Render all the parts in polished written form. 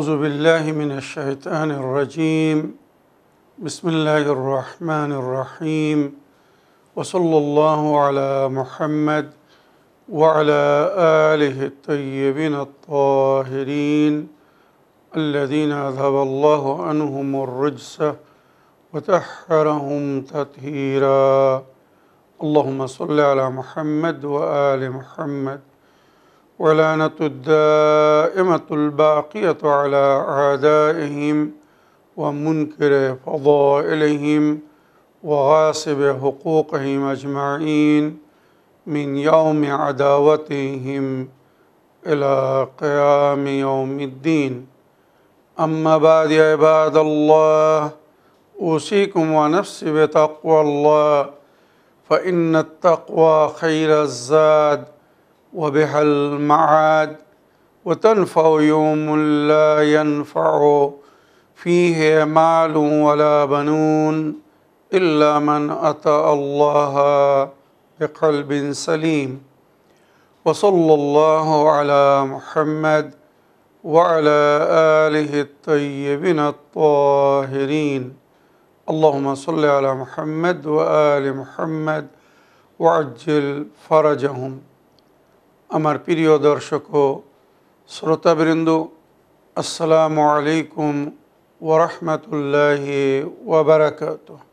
أعوذ بالله من الشيطان الرجيم بسم الله الرحمن الرحيم وصلى الله على محمد وعلى آله الطيبين الطاهرين الذين أذهب الله عنهم الرجس وطهرهم تطهيرا اللهم صل على محمد وآل محمد ولعنة الدائمة الباقية على أعدائهم ومنكر فضائلهم وغاصب حقوقهم أجمعين من يوم عداوتهم إلى قيام يوم الدين أما بعد يا عباد الله أوصيكم ونفسي بتقوى الله فإن التقوى خير الزاد وبها المعاد وتنفع يوم لا ينفع فيه مال ولا بنون إلا من أتى الله بقلب سليم وصلى الله على محمد وعلى آله الطيبين الطاهرين اللهم صل على محمد وآل محمد وعجل فرجهم আমার প্রিয় দর্শক ও শ্রোতাবৃন্দ আসসালামু আলাইকুম ওয়া রাহমাতুল্লাহি ওয়া বারাকাতুহু।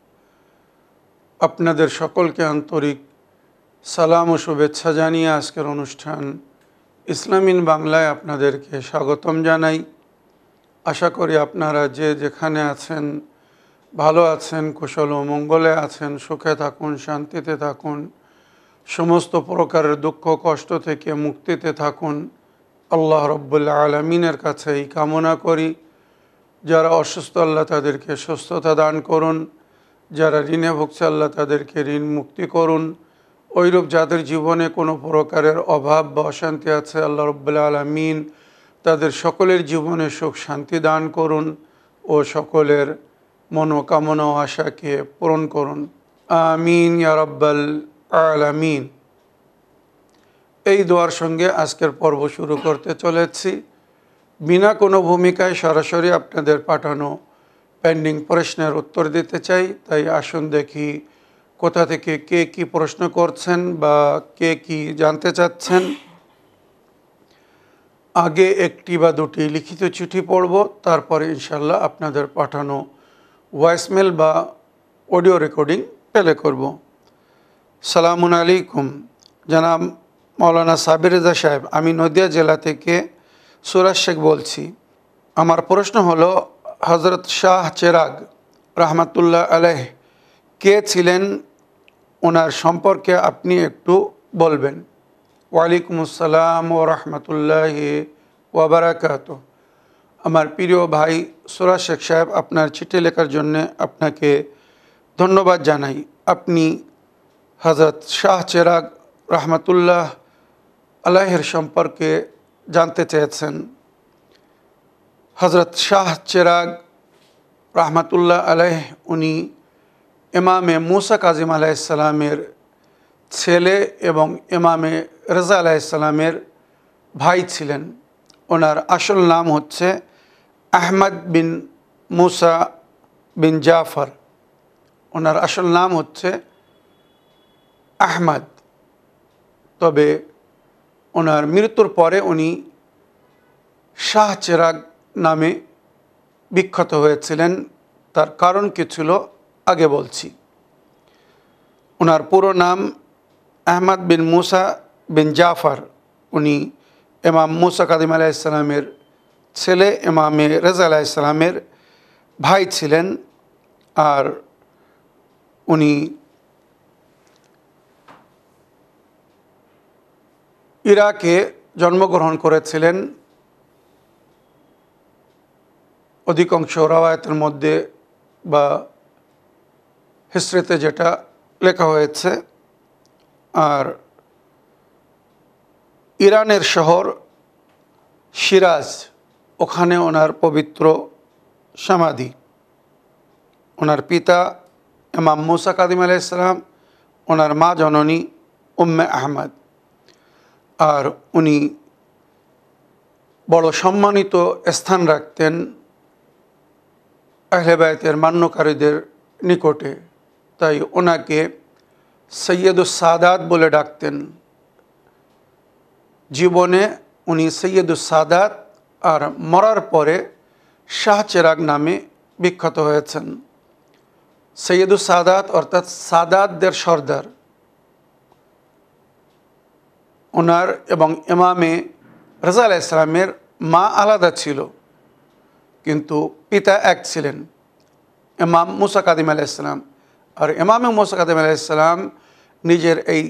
আপনাদের সকলকে আন্তরিক সালাম ও শুভেচ্ছা জানিয়ে আজকের অনুষ্ঠান ইসলামিন বাংলায় আপনাদেরকে স্বাগতম জানাই। আশা করি আপনারা যে যেখানে আছেন ভালো আছেন, কুশল ও মঙ্গলে আছেন, সুখে থাকুন, শান্তিতে থাকুন, সমস্ত প্রকারের দুঃখ কষ্ট থেকে মুক্তিতে থাকুন। আল্লাহ রব্বুল আলামিনের কাছে এই কামনা করি। যারা অসুস্থ আল্লাহ তাদেরকে সুস্থতা দান করুন, যারা ঋণে ভুগছে আল্লাহ তাদেরকে ঋণ মুক্তি করুন। ওইরূপ যাদের জীবনে কোনো প্রকারের অভাব বা অশান্তি আছে আল্লাহ রব্বুল আলামিন তাদের সকলের জীবনে সুখ শান্তি দান করুন ও সকলের মনোকামনা ও আশাকে পূরণ করুন। আমিন ইয়া রাব্বাল আলামিন। এই দোয়ার সঙ্গে আজকের পর্ব শুরু করতে চলেছি। বিনা কোনো ভূমিকায় সরাসরি আপনাদের পাঠানো পেন্ডিং প্রশ্নের উত্তর দিতে চাই। তাই আসুন দেখি কোথা থেকে কে কি প্রশ্ন করছেন বা কে কি জানতে চাচ্ছেন। আগে একটি বা দুটি লিখিত চিঠি পড়ব, তারপরে ইনশাল্লাহ আপনাদের পাঠানো ভয়েসমেল বা অডিও রেকর্ডিং প্লে করব। সালামুন আলাইকুম, জনাব মৌলানা সাবির রেজা সাহেব, আমি নদিয়া জেলা থেকে সুরাজ শেখ বলছি। আমার প্রশ্ন হলো, হজরত শাহ চেরাগ রহমাতুল্লাহ আলাইহ কে ছিলেন, ওনার সম্পর্কে আপনি একটু বলবেন। ওয়ালাইকুম আসসালাম ও রহমতুল্লাহি ওয়া বারাকাতুহু। আমার প্রিয় ভাই সুরাজ শেখ সাহেব, আপনার চিঠি লেখার জন্য আপনাকে ধন্যবাদ জানাই। আপনি হজরত শাহ চেরাগ রহমতুল্লাহ আলাইহের সম্পর্কে জানতে চেয়েছেন। হজরত শাহ চেরাগ রহমতুল্লাহ আলাইহ উনি ইমামে মুসা কাজিম আলাইহিসসালামের ছেলে এবং ইমামে রেজা আলাইহিসসালামের ভাই ছিলেন। ওনার আসল নাম হচ্ছে আহমদ বিন মুসা বিন জাফর। ওনার আসল নাম হচ্ছে আহমদ, তবে ওনার মৃত্যুর পরে উনি শাহ চেরাগ নামে বিখ্যাত হয়েছিলেন। তার কারণ কি ছিল আগে বলছি। ওনার পুরো নাম আহমদ বিন মুসা বিন জাফর। উনি ইমাম মুসা কাজিম আলাইহিসসালামের ছেলে, ইমামে রেজা আলাইহিসসালামের ভাই ছিলেন। আর উনি ইরাকে জন্মগ্রহণ করেছিলেন। অধিকাংশ রাওয়ায়াতের মধ্যে বা হিস্ট্রিতে যেটা লেখা হয়েছে। আর ইরানের শহর সিরাজ, ওখানে ওনার পবিত্র সমাধি। ওনার পিতা ইমাম মুসা কাজিম আলাইহিসসালাম, ওনার মা জননী উম্মে আহমদ। আর উনি বড় সম্মানিত স্থান রাখতেন আহলে বায়তের মান্যকারীদের নিকটে, তাই ওনাকে সৈয়দুস সাদাত বলে ডাকতেন। জীবনে উনি সৈয়দুস সাদাত আর মরার পরে শাহ চেরাগ নামে বিখ্যাত হয়েছেন। সৈয়দুস সাদাত অর্থাৎ সাদাতদের সর্দার। ওনার এবং ইমামে রাজা আলাইহিস সালামের মা আলাদা ছিল, কিন্তু পিতা এক ছিলেন, ইমাম মুসা কাদিম আলাইহিস সালাম। আর ইমামে মুসা কাদিম আলাইহিস সালাম নিজের এই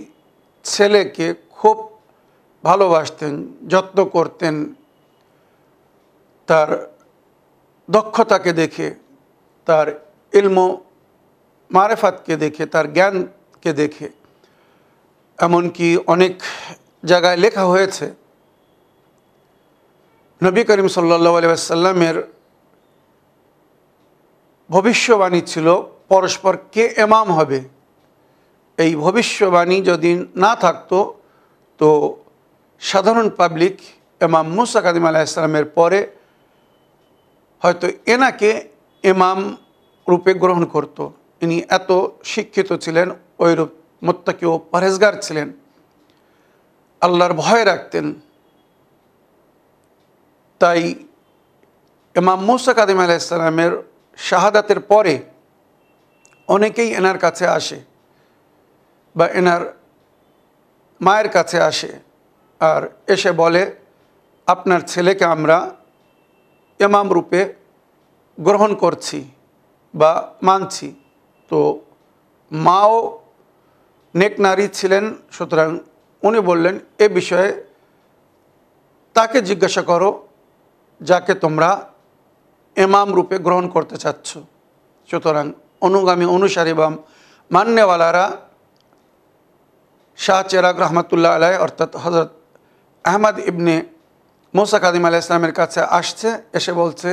ছেলেকে খুব ভালোবাসতেন, যত্ন করতেন। তার দক্ষতাকে দেখে, তার ইলম মারেফাতকে দেখে, তার জ্ঞানকে দেখে, এমনকি অনেক জায়গায় লেখা হয়েছে নবী করিম সাল্লাল্লাহু আলাইহি ওয়াসাল্লামের ভবিষ্যবাণী ছিল পরস্পর কে ইমাম হবে। এই ভবিষ্যবাণী যদি না থাকতো তো সাধারণ পাবলিক ইমাম মুসা কাদিম আলাইহিস সালামের পরে হয়তো এনাকে ইমাম রূপে গ্রহণ করত। ইনি এত শিক্ষিত ছিলেন, ওইরূপ মুত্তাকি ও পরহেজগার ছিলেন, আল্লাহর ভয় রাখতেন। তাই ইমাম মুসা কাদিম আলাইহিস সালামের শাহাদাতের পরে অনেকেই এনার কাছে আসে বা এনার মায়ের কাছে আসে আর এসে বলে, আপনার ছেলেকে আমরা ইমাম রূপে গ্রহণ করছি বা মানছি। তো মাও নেক নারী ছিলেন, সুতরাং উনি বললেন, এ বিষয়ে তাকে জিজ্ঞাসা করো যাকে তোমরা ইমাম রূপে গ্রহণ করতে চাচ্ছ। সুতরাং অনুগামী অনুসারী বা মান্যওয়ালারা শাহ চেরাগ রহমতুল্লাহ আলাই অর্থাৎ হজরত আহমদ ইবনে মুসা কাদিম আলাইহিস সালামের কাছে আসছে, এসে বলছে,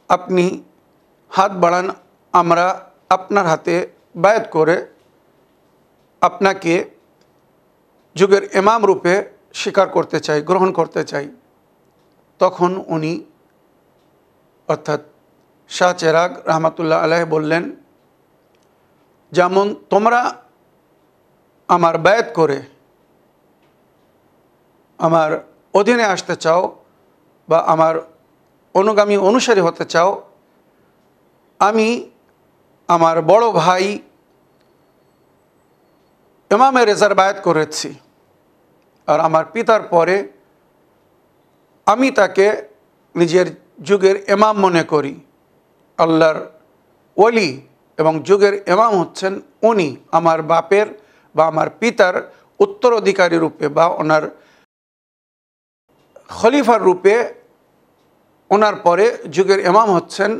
আপনি হাত বাড়ান, আমরা আপনার হাতে বায়াত করে আপনাকে যুগের ইমাম রূপে স্বীকার করতে চাই, গ্রহণ করতে চাই। তখন উনি অর্থাৎ শাহ চেরাগ রহমতুল্লাহ আলাইহি বললেন, যেমন তোমরা আমার বায়াত করে আমার অধীনে আসতে চাও বা আমার অনুগামী অনুসারী হতে চাও, আমি আমার বড় ভাই ইমামে রেজার বায়াত করেছি। আর আমার পিতার পরে আমি তাকে নিজের যুগের ইমাম মনে করি। আল্লাহর ওলি এবং যুগের ইমাম হচ্ছেন উনি, আমার বাপের বা আমার পিতার উত্তরাধিকারী রূপে বা ওনার খলিফার রূপে ওনার পরে যুগের ইমাম হচ্ছেন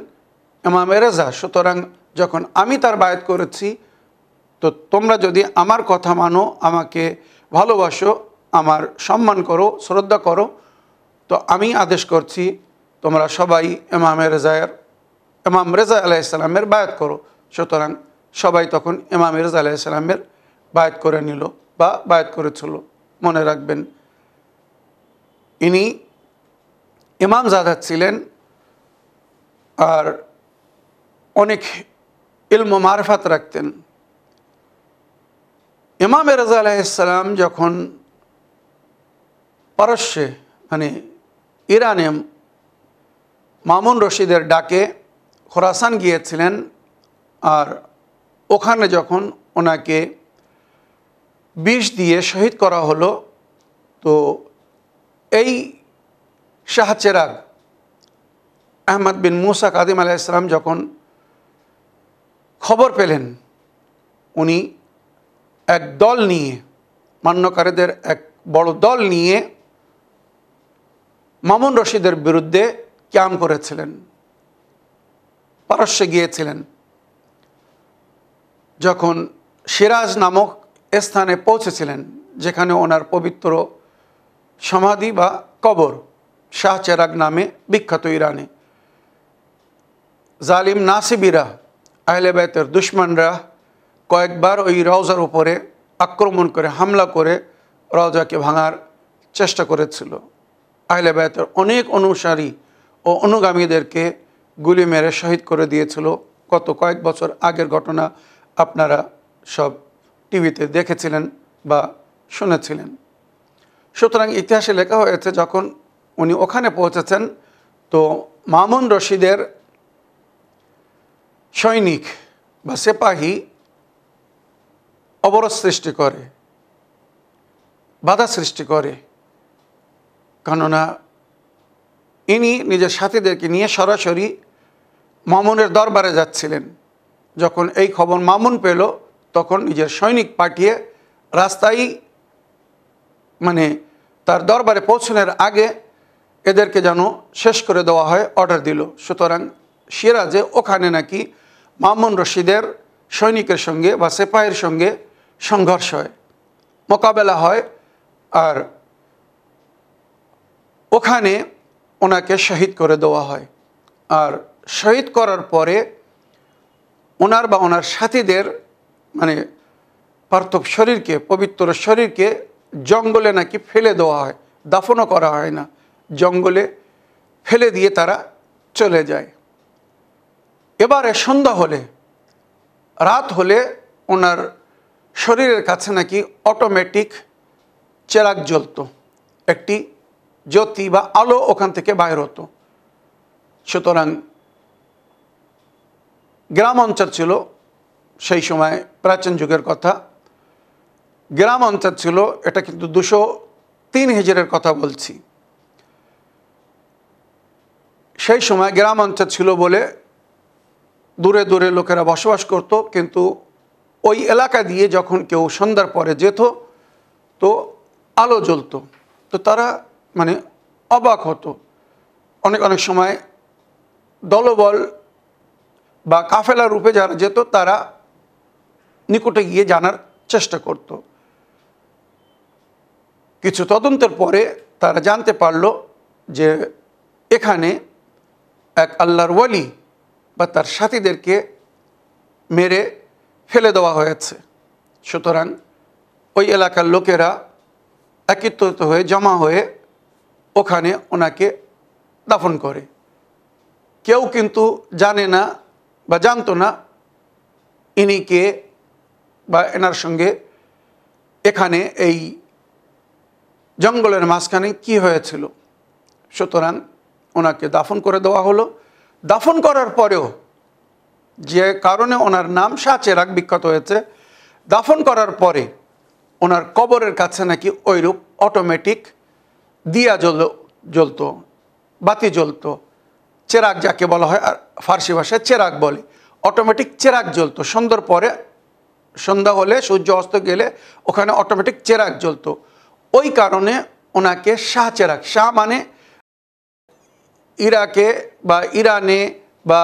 ইমামে রেজা। সুতরাং যখন আমি তার বায়াত করেছি, তো তোমরা যদি আমার কথা মানো, আমাকে ভালোবাসো, আমার সম্মান করো, শ্রদ্ধা করো, তো আমি আদেশ করছি তোমরা সবাই ইমাম রেজা আলাইহিস সালামের বায়াত করো। সুতরাং সবাই তখন ইমাম রেজা আলাইহিস সালামের বায়াত করে নিল বা বায়াত করেছিল। মনে রাখবেন, ইনি ইমাম জাদা ছিলেন আর অনেক ইলম মারফাত রাখতেন। ইমাম রেজা আলাইহিস সালাম যখন পারস্যে মানে ইরানে মামুন রশিদের ডাকে খোরাসান গিয়েছিলেন, আর ওখানে যখন ওনাকে বিষ দিয়ে শহীদ করা হলো, তো এই শাহ চেরাগ আহমদ বিন মুসা কাদিম আলাইহিস সালাম যখন খবর পেলেন, উনি এক দল নিয়ে, মান্যকারীদের এক বড় দল নিয়ে মামুন রশিদের বিরুদ্ধে ক্যাম্প করেছিলেন, পারস্যে গিয়েছিলেন। যখন সিরাজ নামক স্থানে পৌঁছেছিলেন, যেখানে ওনার পবিত্র সমাধি বা কবর, শাহ চেরাগ নামে বিখ্যাত ইরানে, জালিম নাসিবিরা, আহলে বাইতের দুশ্মনরা কয়েকবার ওই রওজার উপরে আক্রমণ করে হামলা করে রওজাকে ভাঙার চেষ্টা করেছিল। আহলে বায়তের অনেক অনুসারী ও অনুগামীদেরকে গুলি মেরে শহীদ করে দিয়েছিল। গত কয়েক বছর আগের ঘটনা আপনারা সব টিভিতে দেখেছিলেন বা শুনেছিলেন। সুতরাং ইতিহাসে লেখা হয়েছে যখন উনি ওখানে পৌঁছেছেন তো মামুন রশিদের সৈনিক বা সিপাহী অবরোধ সৃষ্টি করে, বাধা সৃষ্টি করে। কেননা ইনি নিজের সাথীদেরকে নিয়ে সরাসরি মামুনের দরবারে যাচ্ছিলেন। যখন এই খবর মামুন পেল তখন নিজের সৈনিক পাঠিয়ে রাস্তায় মানে তার দরবারে পৌঁছানোর আগে এদেরকে যেন শেষ করে দেওয়া হয় অর্ডার দিল। সুতরাং সিরাজে ওখানে নাকি মামুন রশিদের সৈনিকের সঙ্গে বা সিপাহীর সঙ্গে সংঘর্ষ হয়, মোকাবেলা হয়, আর ওখানে ওনাকে শহীদ করে দেওয়া হয়। আর শহীদ করার পরে ওনার বা ওনার সাথীদের মানে পার্থিব শরীরকে, পবিত্র শরীরকে জঙ্গলে নাকি ফেলে দেওয়া হয়, দাফনও করা হয় না, জঙ্গলে ফেলে দিয়ে তারা চলে যায়। এবারে সন্ধ্যা হলে, রাত হলে ওনার শরীরের কাছে নাকি অটোমেটিক চেরাগ জ্বলতো, একটি জ্যোতি বা আলো ওখান থেকে বাইর হতো। সুতরাং গ্রাম অঞ্চল ছিল সেই সময়, প্রাচীন যুগের কথা, গ্রাম অঞ্চল ছিল। এটা কিন্তু 203 হিজরির কথা বলছি। সেই সময় গ্রাম অঞ্চল ছিল বলে দূরে দূরে লোকেরা বসবাস করত, কিন্তু ওই এলাকা দিয়ে যখন কেউ সন্ধ্যার পরে যেত তো আলো জ্বলতো, তো তারা মানে অবাক হতো। অনেক সময় দলবল বা কাফেলা রূপে যারা যেত তারা নিকটে গিয়ে জানার চেষ্টা করত। কিছু তদন্তের পরে তারা জানতে পারল যে এখানে এক আল্লাহর ওয়ালি বা তার সাথীদেরকে মেরে ফেলে দেওয়া হয়েছে। সুতরাং ওই এলাকার লোকেরা একত্রিত হয়ে জমা হয়ে ওখানে ওনাকে দাফন করে। কেউ কিন্তু জানে না বা জানতো না ইনি কে বা এনার সঙ্গে এখানে এই জঙ্গলের মাঝখানে কি হয়েছিল। সুতরাং ওনাকে দাফন করে দেওয়া হলো। দাফন করার পরেও যে কারণে ওনার নাম শাহ চেরাগ বিখ্যাত হয়েছে, দাফন করার পরে ওনার কবরের কাছে নাকি ওইরূপ অটোমেটিক দিয়া জ্বলতো, বাতি জ্বলতো, চেরাগ যাকে বলা হয়, আর ফার্সি ভাষায় চেরাগ বলে, অটোমেটিক চেরাগ জ্বলতো। সন্ধ্যার পরে, সন্ধ্যা হলে, সূর্য অস্ত গেলে ওখানে অটোমেটিক চেরাগ জ্বলতো। ওই কারণে ওনাকে শাহ চেরাগ, শাহ মানে ইরাকে বা ইরানে বা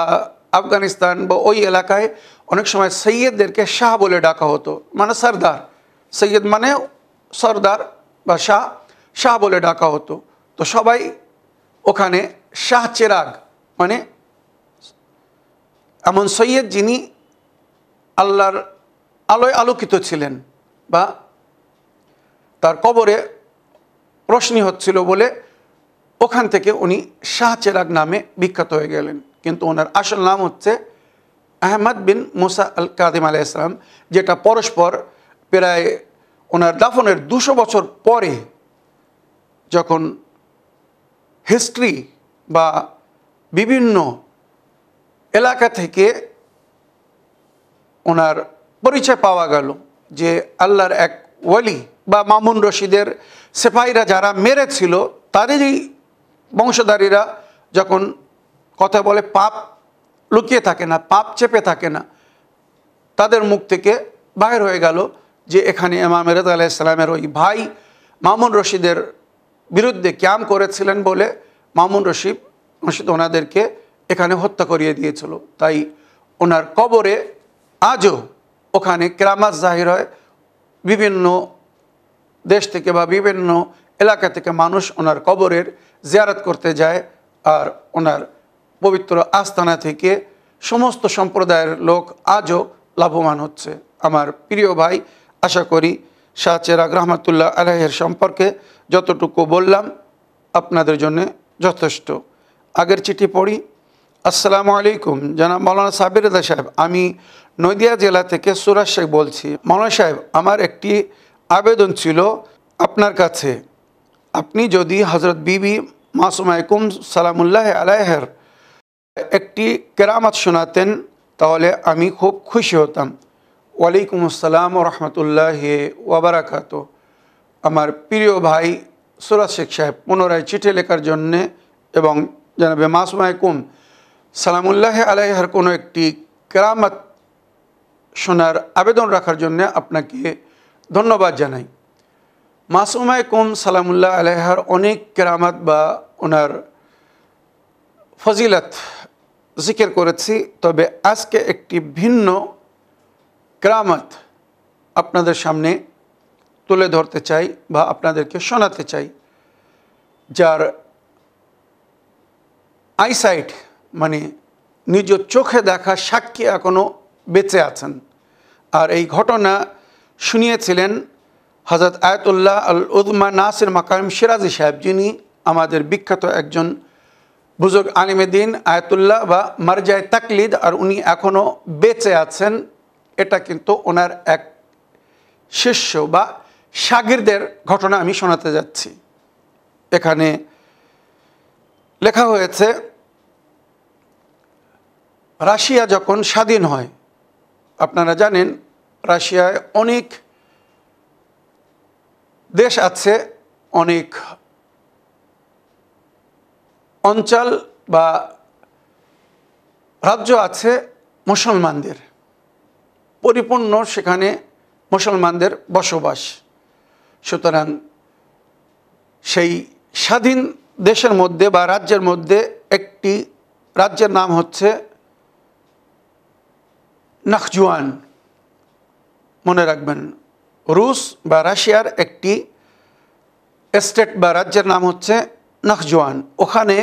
আফগানিস্তান বা ওই এলাকায় অনেক সময় সৈয়দদেরকে শাহ বলে ডাকা হতো, মানে সর্দার। সৈয়দ মানে সর্দার বা শাহ, শাহ বলে ডাকা হতো। তো সবাই ওখানে শাহ চেরাগ মানে এমন সৈয়দ যিনি আল্লাহর আলোয় আলোকিত ছিলেন বা তার কবরে রোশনি হচ্ছিল বলে ওখান থেকে উনি শাহ চেরাগ নামে বিখ্যাত হয়ে গেলেন। কিন্তু ওনার আসল নাম হচ্ছে আহমদ বিন মুসা আল কাদিম আলাইহিস সালাম, যেটা পরস্পর প্রায় ওনার দাফনের 200 বছর পরে যখন হিস্ট্রি বা বিভিন্ন এলাকা থেকে ওনার পরিচয় পাওয়া গেল যে আল্লাহর এক ওয়ালি বা মামুন রশিদের সিপাহীরা যারা মেরেছিল তাদেরই বংশধারীরা যখন কথা বলে, পাপ লুকিয়ে থাকে না, পাপ চেপে থাকে না, তাদের মুখ থেকে বাহির হয়ে গেল যে এখানে ইমাম রেজা আলাইহিস সালামের ওই ভাই মামুন রশিদের বিরুদ্ধে ক্যাম্প করেছিলেন বলে মামুন রশিদ ওনাদেরকে এখানে হত্যা করিয়ে দিয়েছিল। তাই ওনার কবরে আজও ওখানে কেরামাত জাহির হয়। বিভিন্ন দেশ থেকে বা বিভিন্ন এলাকা থেকে মানুষ ওনার কবরের জিয়ারত করতে যায়। আর ওনার পবিত্র আস্তানা থেকে সমস্ত সম্প্রদায়ের লোক আজও লাভবান হচ্ছে। আমার প্রিয় ভাই, আশা করি শাহ চেরাগ রহমাতুল্লাহ আলাইহির সম্পর্কে যতটুকু বললাম আপনাদের জন্য যথেষ্ট। আগের চিঠি পড়ি। আসসালামু আলাইকুম, জনাব মৌলানা সাবির রেজা সাহেব, আমি নদিয়া জেলা থেকে সুরাজ শেখ বলছি। মৌলানা সাহেব, আমার একটি আবেদন ছিল আপনার কাছে। আপনি যদি হজরত বিবি মাসুমা কুম সালামুল্লাহ আলাইহের একটি কেরামত শোনাতেন তাহলে আমি খুব খুশি হতাম। ওয়ালাইকুম আসসালাম ও রহমতুল্লাহ ওবরাকাত। আমার প্রিয় ভাই সুরাজ শেখ সাহেব পুনরায় চিঠি লেখার জন্যে এবং জানাবে মাসুমা কুম সালামুল্লাহ আলাইহার কোনো একটি কেরামত শোনার আবেদন রাখার জন্য আপনাকে ধন্যবাদ জানাই। মাসুমা কুম সালামুল্লাহ আলাইহার অনেক কেরামত বা ওনার ফজিলত জিকির করেছি, তবে আজকে একটি ভিন্ন কেরামত আপনাদের সামনে তুলে ধরতে চাই বা আপনাদেরকে শোনাতে চাই, যার আইসাইট মানে নিজ চোখে দেখা সাক্ষী এখনও বেঁচে আছেন। আর এই ঘটনা শুনিয়েছিলেন হযরত আয়াতুল্লাহ আল উযমা নাসির মাকারিম সিরাজি সাহেব, যিনি আমাদের বিখ্যাত একজন বুজুর্গ আলিমে দিন আয়াতুল্লাহ বা মারজায়ে তাকলিদ, আর উনি এখনও বেঁচে আছেন। এটা কিন্তু ওনার এক শিষ্য বা শাগিরদের ঘটনা আমি শোনাতে যাচ্ছি। এখানে লেখা হয়েছে, রাশিয়া যখন স্বাধীন হয়, আপনারা জানেন রাশিয়ায় অনেক দেশ আছে, অনেক অঞ্চল বা রাজ্য আছে মুসলমানদের, পরিপূর্ণ সেখানে মুসলমানদের বসবাস। সুতরাং সেই স্বাধীন দেশের মধ্যে বা রাজ্যের মধ্যে একটি রাজ্যের নাম হচ্ছে নাখজুয়ান। মনে রাখবেন, রুশ বা রাশিয়ার একটি স্টেট বা রাজ্যের নাম হচ্ছে নাখজুয়ান। ওখানে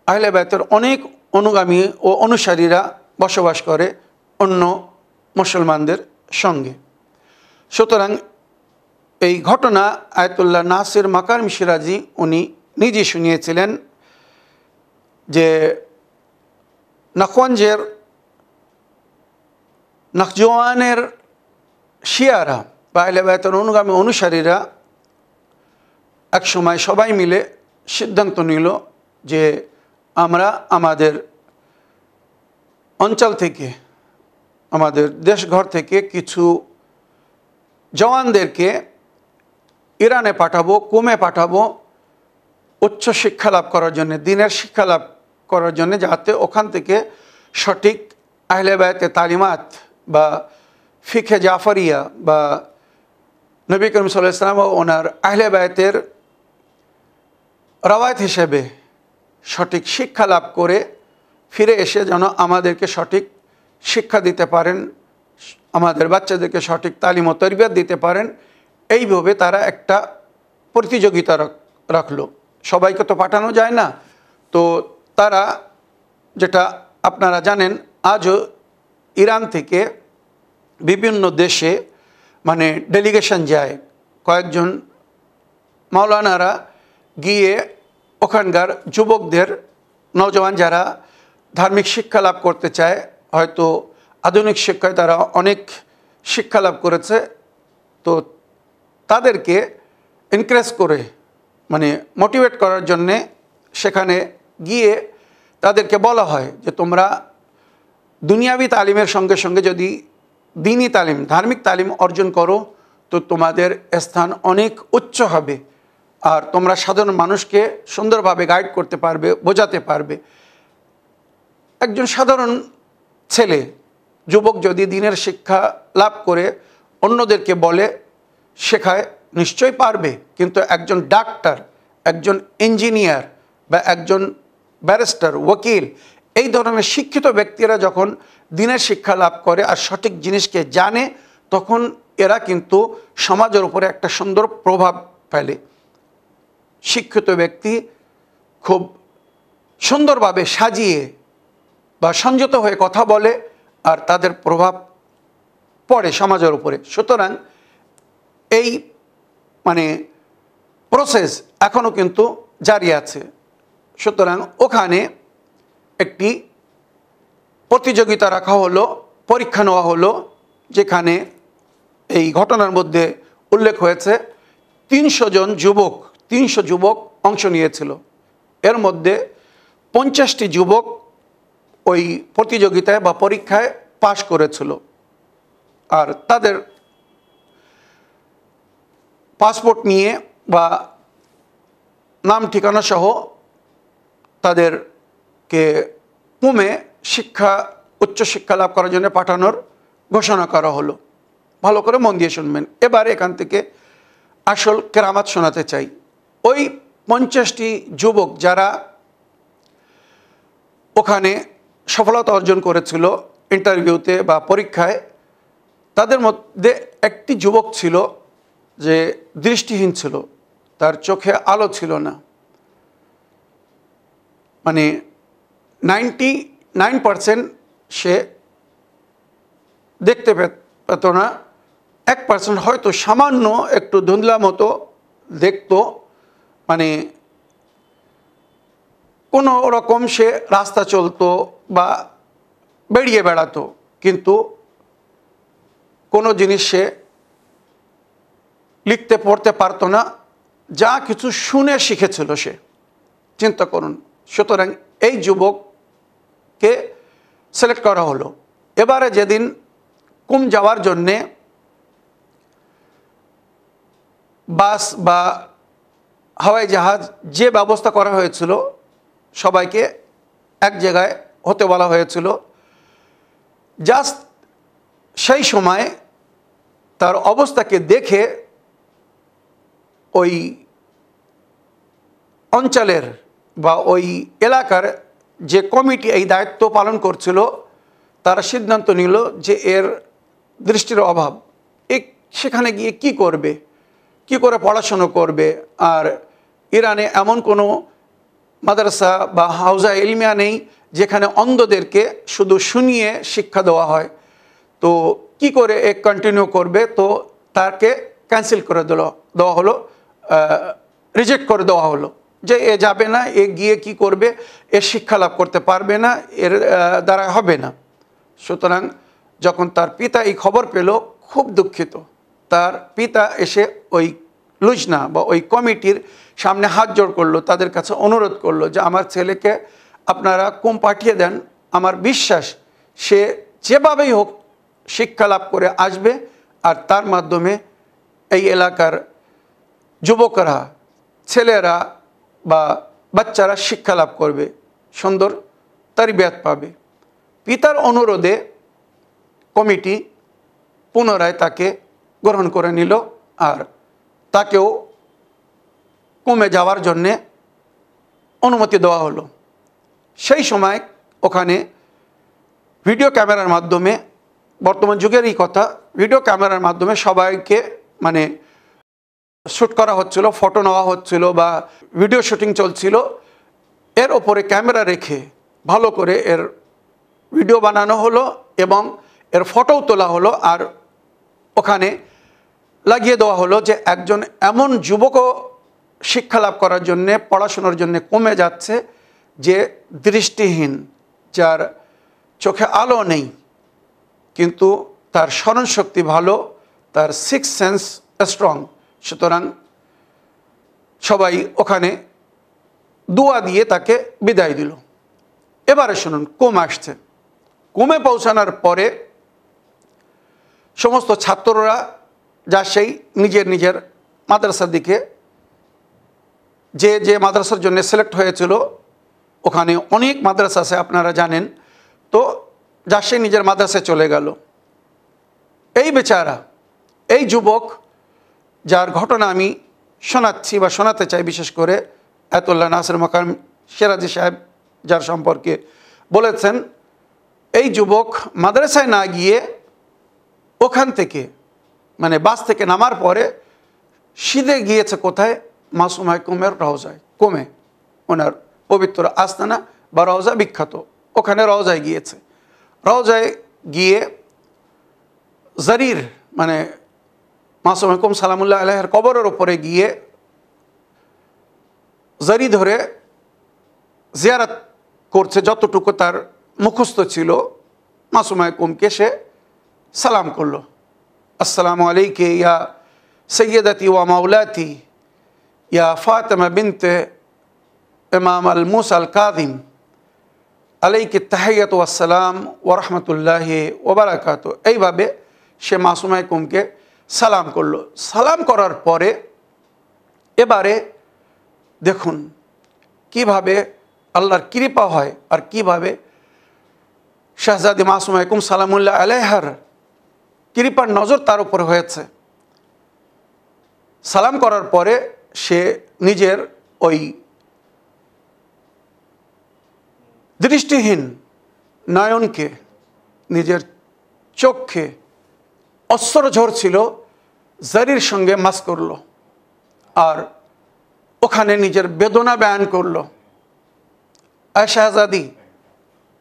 আহলে বাইতের অনেক অনুগামী ও অনুসারীরা বসবাস করে অন্য মুসলমানদের সঙ্গে। সুতরাং এই ঘটনা আয়াতুল্লাহ নাসির মাকারিম সিরাজি উনি নিজে শুনিয়েছিলেন যে নাখওয়ানজের নাখজওয়ানের শিয়ারা বা আহলে বাইতের অনুগামী অনুসারীরা একসময় সবাই মিলে সিদ্ধান্ত নিল যে আমরা আমাদের অঞ্চল থেকে, আমাদের দেশঘর থেকে কিছু জওয়ানদেরকে ইরানে পাঠাবো, কুমে পাঠাবো উচ্চ শিক্ষা লাভ করার জন্য, দিনের শিক্ষা লাভ করার জন্য, যাতে ওখান থেকে সঠিক আহলে বায়তের তালিমাত বা ফিকে জাফরিয়া বা নবী করিম সাল্লাল্লাহু আলাইহি ওয়াসাল্লাম ও ওনার আহলে বায়তের রওয়ায়াত হিসেবে সঠিক শিক্ষা লাভ করে ফিরে এসে যেন আমাদেরকে সঠিক শিক্ষা দিতে পারেন, আমাদের বাচ্চাদেরকে সঠিক তালিম ও তরবিয়ত দিতে পারেন। এইভাবে তারা একটা প্রতিযোগিতা রাখলো। সবাইকে তো পাঠানো যায় না, তো তারা, যেটা আপনারা জানেন, আজও ইরান থেকে বিভিন্ন দেশে মানে ডেলিগেশন যায়, কয়েকজন মাওলানারা গিয়ে ওখানকার যুবকদের, নওজওয়ান যারা ধার্মিক শিক্ষা লাভ করতে চায়, হয়তো আধুনিক শিক্ষায় তারা অনেক শিক্ষা লাভ করেছে, তো তাদেরকে এনকারেজ করে মানে মোটিভেট করার জন্যে সেখানে গিয়ে তাদেরকে বলা হয় যে তোমরা দুনিয়াবি তালিমের সঙ্গে সঙ্গে যদি দ্বীনি তালিম, ধার্মিক তালিম অর্জন করো তো তোমাদের স্থান অনেক উচ্চ হবে, আর তোমরা সাধারণ মানুষকে সুন্দরভাবে গাইড করতে পারবে, বোঝাতে পারবে। একজন সাধারণ ছেলে, যুবক যদি দ্বীনের শিক্ষা লাভ করে অন্যদেরকে বলে, শেখায়, নিশ্চয়ই পারবে। কিন্তু একজন ডাক্তার, একজন ইঞ্জিনিয়ার বা একজন ব্যারিস্টার, ওকিল, এই ধরনের শিক্ষিত ব্যক্তিরা যখন দ্বীনের শিক্ষা লাভ করে আর সঠিক জিনিসকে জানে, তখন এরা কিন্তু সমাজের উপরে একটা সুন্দর প্রভাব ফেলে। শিক্ষিত ব্যক্তি খুব সুন্দরভাবে সাজিয়ে বা সংযত হয়ে কথা বলে আর তাদের প্রভাব পড়ে সমাজের উপরে। সুতরাং এই মানে প্রসেস এখনও কিন্তু জারি আছে। সুতরাং ওখানে একটি প্রতিযোগিতা রাখা হলো, পরীক্ষা নেওয়া হলো, যেখানে এই ঘটনার মধ্যে উল্লেখ হয়েছে 300 যুবক অংশ নিয়েছিল। এর মধ্যে 50টি যুবক ওই প্রতিযোগিতায় বা পরীক্ষায় পাশ করেছিল। আর তাদের পাসপোর্ট নিয়ে বা নাম ঠিকানা সহ তাদেরকে কুমে উচ্চশিক্ষা লাভ করার জন্য পাঠানোর ঘোষণা করা হলো। ভালো করে মন দিয়ে শুনবেন। এবার এখান থেকে আসল কেরামত শোনাতে চাই। ওই 50টি যুবক যারা ওখানে সফলতা অর্জন করেছিল ইন্টারভিউতে বা পরীক্ষায়, তাদের মধ্যে একটি যুবক ছিল যে দৃষ্টিহীন ছিল, তার চোখে আলো ছিল না। মানে 99% সে দেখতে পেত না, 1% হয়তো সামান্য একটু ধুন্দলা মতো দেখত। মানে কোনো রকম সে রাস্তা চলতো বা বেরিয়ে বেড়াতো, কিন্তু কোনো জিনিস সে লিখতে পড়তে পারতো না, যা কিছু শুনে শিখেছিল সে। চিন্তা করুন। সুতরাং এই যুবককে সিলেক্ট করা হলো। এবারে যেদিন কুম যাওয়ার জন্যে বাস বা হাওয়াই জাহাজ যে ব্যবস্থা করা হয়েছিল, সবাইকে এক জায়গায় হতে বলা হয়েছিল। জাস্ট সেই সময় তার অবস্থাকে দেখে ওই অঞ্চলের বা ওই এলাকার যে কমিটি এই দায়িত্ব পালন করছিল, তারা সিদ্ধান্ত নিল যে এর দৃষ্টির অভাব, সেখানে গিয়ে কি করবে, কি করে পড়াশুনো করবে। আর ইরানে এমন কোনো মাদ্রাসা বা হাউজা ইলমিয়া নেই যেখানে অন্ধদেরকে শুধু শুনিয়ে শিক্ষা দেওয়া হয়। তো কি করে এ কন্টিনিউ করবে? তো তাকে ক্যান্সেল করে দেওয়া হলো, রিজেক্ট করে দেওয়া হলো যে এ যাবে না, এ গিয়ে কি করবে, এ শিক্ষা লাভ করতে পারবে না, এর দ্বারা হবে না। সুতরাং যখন তার পিতা এই খবর পেল, খুব দুঃখিত। তার পিতা এসে ওই লুজনা বা ওই কমিটির সামনে হাত জোড় করলো, তাদের কাছে অনুরোধ করলো যে আমার ছেলেকে আপনারা কুম পাঠিয়ে দেন। আমার বিশ্বাস সে যেভাবেই হোক শিক্ষা লাভ করে আসবে, আর তার মাধ্যমে এই এলাকার যুবকরা, ছেলেরা বা বাচ্চারা শিক্ষা লাভ করবে, সুন্দর তারবিয়াত পাবে। পিতার অনুরোধে কমিটি পুনরায় তাকে গ্রহণ করে নিল, আর তাকেও কুমে যাওয়ার জন্যে অনুমতি দেওয়া হলো। সেই সময় ওখানে ভিডিও ক্যামেরার মাধ্যমে, বর্তমান যুগেরই কথা, ভিডিও ক্যামেরার মাধ্যমে সবাইকে মানে শ্যুট করা হচ্ছিল, ফটো নেওয়া হচ্ছিল বা ভিডিও শুটিং চলছিল। এর ওপরে ক্যামেরা রেখে ভালো করে এর ভিডিও বানানো হলো এবং এর ফটোও তোলা হলো। আর ওখানে লাগিয়ে দেওয়া হলো যে একজন এমন যুবকও শিক্ষা লাভ করার জন্যে, পড়াশোনার জন্যে কমে যাচ্ছে, যে দৃষ্টিহীন, যার চোখে আলো নেই, কিন্তু তার স্মরণশক্তি ভালো, তার সিক্স সেন্স স্ট্রং। সুতরাং সবাই ওখানে দোয়া দিয়ে তাকে বিদায় দিল। এবারে শুনুন, কুম আসছে। কুমে পৌঁছানোর পরে সমস্ত ছাত্ররা যা সেই নিজের নিজের মাদ্রাসার দিকে, যে যে মাদ্রাসার জন্য সিলেক্ট হয়েছিল, ওখানে অনেক মাদ্রাসা আছে আপনারা জানেন, তো যা সেই নিজের মাদ্রাসায় চলে গেল। এই বেচারা, এই যুবক যার ঘটনা আমি শোনাচ্ছি বা শোনাতে চাই, বিশেষ করে আয়াতুল্লাহ নাসির মাকাম সিরাজি সাহেব যার সম্পর্কে বলেছেন, এই যুবক মাদ্রাসায় না গিয়ে ওখান থেকে মানে বাস থেকে নামার পরে সিধে গিয়েছে কোথায়? মাসুমায় কুমের রওজায়। কুমে ওনার পবিত্র আস্তানা বা রওজা বিখ্যাত, ওখানে রওজায় গিয়েছে। রওজায় গিয়ে জারির মানে মাসুম হুকুম সালামুল্লাহ আলাইহির কবরের ওপরে গিয়ে জারি ধরে জিয়ারত করছে, যতটুকু তার মুখস্থ ছিল মাসুমা কুমকে সে সালাম করলো, আসসালামু আলাইকে ইয়া সৈয়দতি ওয়া মাওলাতি ইয়া ফাতেমা বিনতে ইমাম আল মুসা আল কাযিম আলাইকে তাহিয়াতু ওয়াসসালাম ওয়া রাহমাতুল্লাহি ওয়া বারাকাতুহু। এইভাবে সে মাসুমা কুমকে সালাম করলো। সালাম করার পরে এবারে দেখুন কিভাবে আল্লাহর কৃপা হয় আর কিভাবে শাহজাদি মাসুমা কুম সালামুল্লাহ আলাইহার কৃপার নজর তার উপর হয়েছে। সালাম করার পরে সে নিজের ওই দৃষ্টিহীন নয়নকে, নিজের চোখকে অশ্রু ঝরছিল জারির সঙ্গে মাস করলো আর ওখানে নিজের বেদনা বয়ান করলো। আয় শাহজাদি,